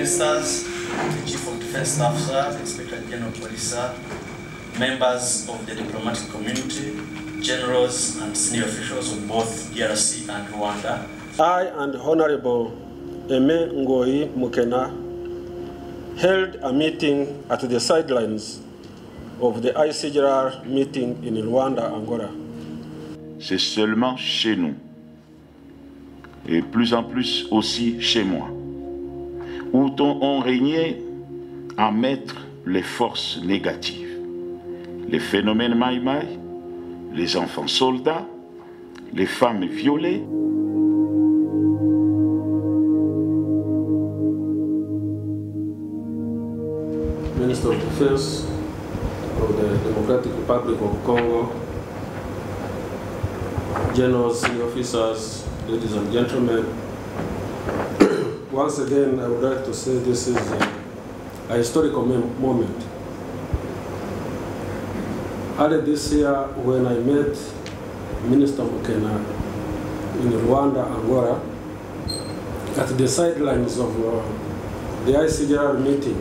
Ministers, the Chief of Defence Staff, sir, the Inspector General Police, sir, members of the diplomatic community, generals and senior officials of both DRC and Rwanda. I and Honorable Aime Ngoi Mukena held a meeting at the sidelines of the ICGR meeting in Rwanda, Angola. C'est seulement chez nous, et plus en plus aussi chez moi, où on régnait à mettre les forces négatives, les phénomènes maïmaï, les enfants soldats, les femmes violées. Minister of Defense of the Democratic Republic of Congo, generals, senior officers, ladies and gentlemen. Once again, I would like to say this is a historical moment. Earlier this year, when I met Minister Mukena in Rwanda, Angola, at the sidelines of the ICGR meeting,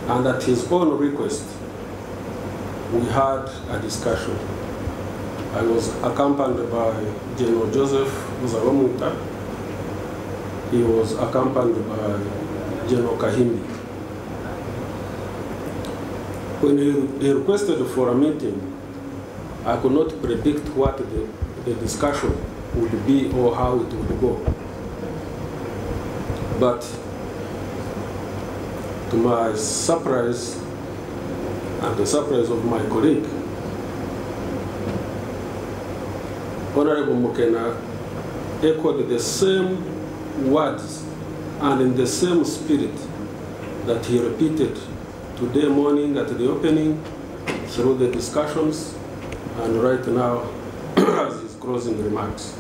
and at his own request, we had a discussion. I was accompanied by General Joseph Muzawamuta. He was accompanied by General Kahimbi. When he requested for a meeting, I could not predict what the discussion would be or how it would go. But to my surprise, and the surprise of my colleague, Honorable Mukena echoed the same words and in the same spirit that he repeated today morning at the opening, through the discussions, and right now as his closing remarks.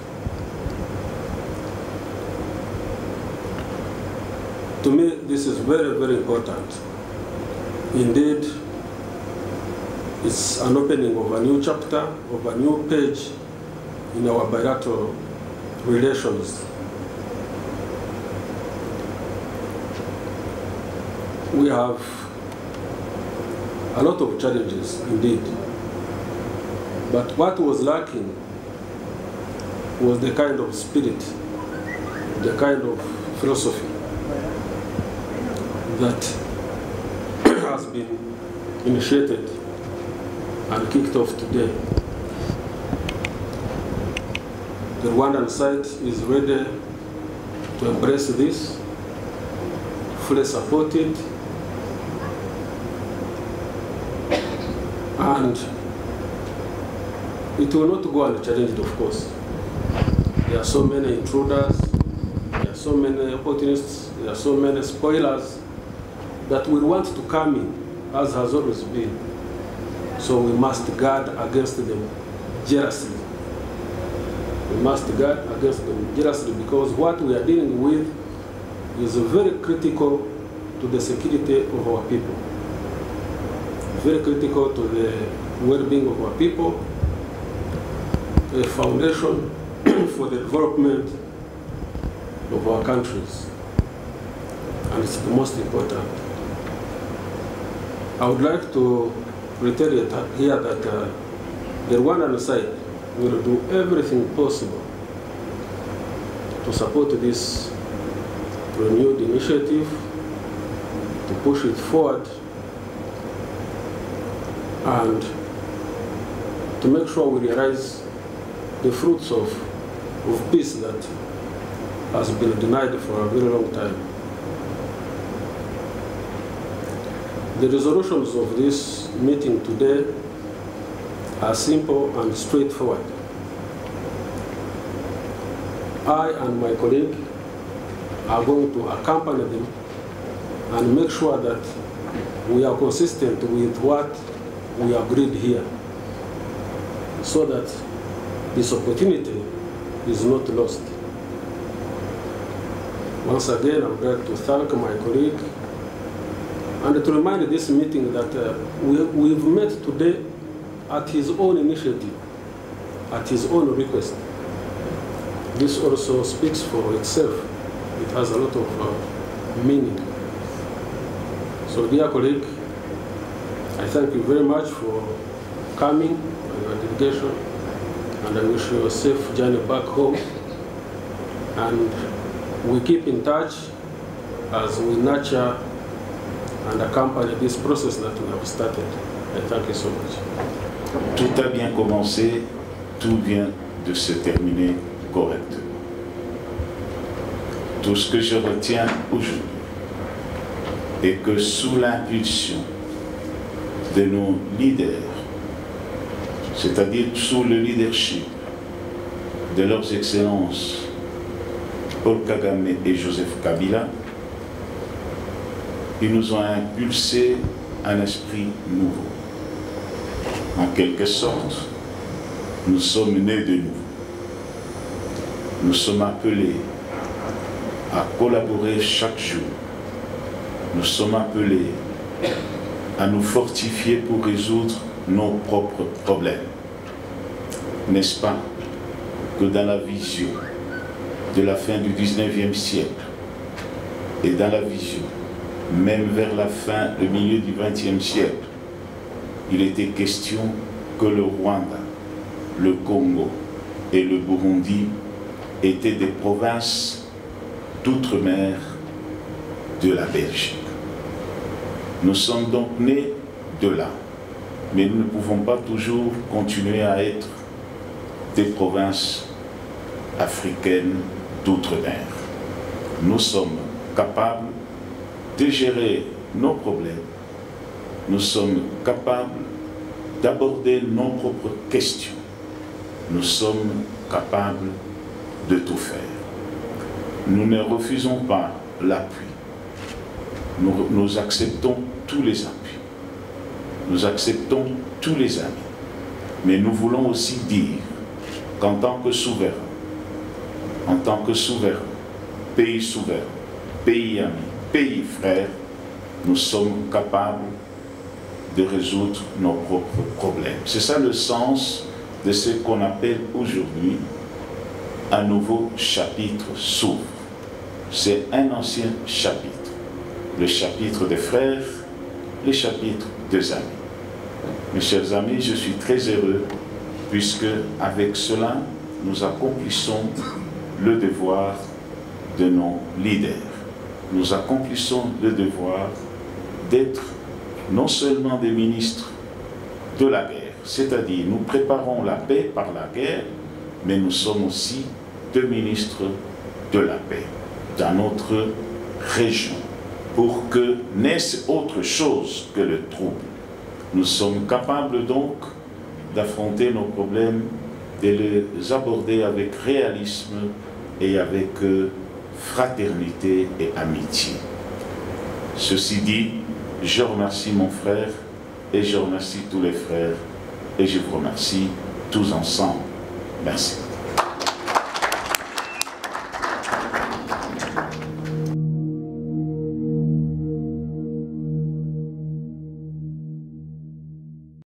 To me, this is very, very important. Indeed, it's an opening of a new chapter, of a new page in our bilateral relations. We have a lot of challenges, indeed. But what was lacking was the kind of spirit, the kind of philosophy that has been initiated and kicked off today. The Rwandan side is ready to embrace this, fully support it, and it will not go unchallenged, of course. There are so many intruders, there are so many opportunists, there are so many spoilers that we want to come in, as has always been. So we must guard against them jealously. We must guard against them jealously, because what we are dealing with is very critical to the security of our people, very critical to the well-being of our people, a foundation for the development of our countries, and it's the most important. I would like to reiterate here that the Rwandan side will do everything possible to support this renewed initiative, to push it forward, and to make sure we realize the fruits of peace that has been denied for a very long time. The resolutions of this meeting today are simple and straightforward. I and my colleague are going to accompany them and make sure that we are consistent with what we agreed here, so that this opportunity is not lost. Once again, I would like to thank my colleague and to remind this meeting that we've met today at his own initiative, at his own request. This also speaks for itself. It has a lot of meaning. So dear colleague, I thank you very much for coming and your delegation, and I wish you a safe journey back home. And we keep in touch as we nurture and accompany this process that we have started. I thank you so much. Tout a bien commencé, tout vient de se terminer correctement. Tout ce que je retiens aujourd'hui est que sous l'impulsion de nos leaders, c'est-à-dire sous le leadership de leurs excellences Paul Kagame et Joseph Kabila, ils nous ont impulsé un esprit nouveau. En quelque sorte, nous sommes nés de nouveau. Nous sommes appelés à collaborer chaque jour. Nous sommes appelés à nous fortifier pour résoudre nos propres problèmes. N'est-ce pas que dans la vision de la fin du 19e siècle et dans la vision même vers la fin, le milieu du 20e siècle, il était question que le Rwanda, le Congo et le Burundi étaient des provinces d'outre-mer de la Belgique. Nous sommes donc nés de là, mais nous ne pouvons pas toujours continuer à être des provinces africaines d'outre-mer. Nous sommes capables de gérer nos problèmes. Nous sommes capables d'aborder nos propres questions. Nous sommes capables de tout faire. Nous ne refusons pas l'appui. Nous acceptons tous les appuis. Nous acceptons tous les amis. Mais nous voulons aussi dire qu'en tant que souverain, pays ami, pays frère, nous sommes capables de résoudre nos propres problèmes. C'est ça le sens de ce qu'on appelle aujourd'hui un nouveau chapitre s'ouvre. C'est un ancien chapitre. Le chapitre des frères, le chapitre des amis. Mes chers amis, je suis très heureux puisque avec cela, nous accomplissons le devoir de nos leaders. Nous accomplissons le devoir d'être non seulement des ministres de la guerre, c'est-à-dire nous préparons la paix par la guerre, mais nous sommes aussi deux ministres de la paix dans notre région, pour que naisse autre chose que le trouble. Nous sommes capables donc d'affronter nos problèmes, de les aborder avec réalisme et avec fraternité et amitié. Ceci dit, je remercie mon frère et je remercie tous les frères et je vous remercie tous ensemble. Merci.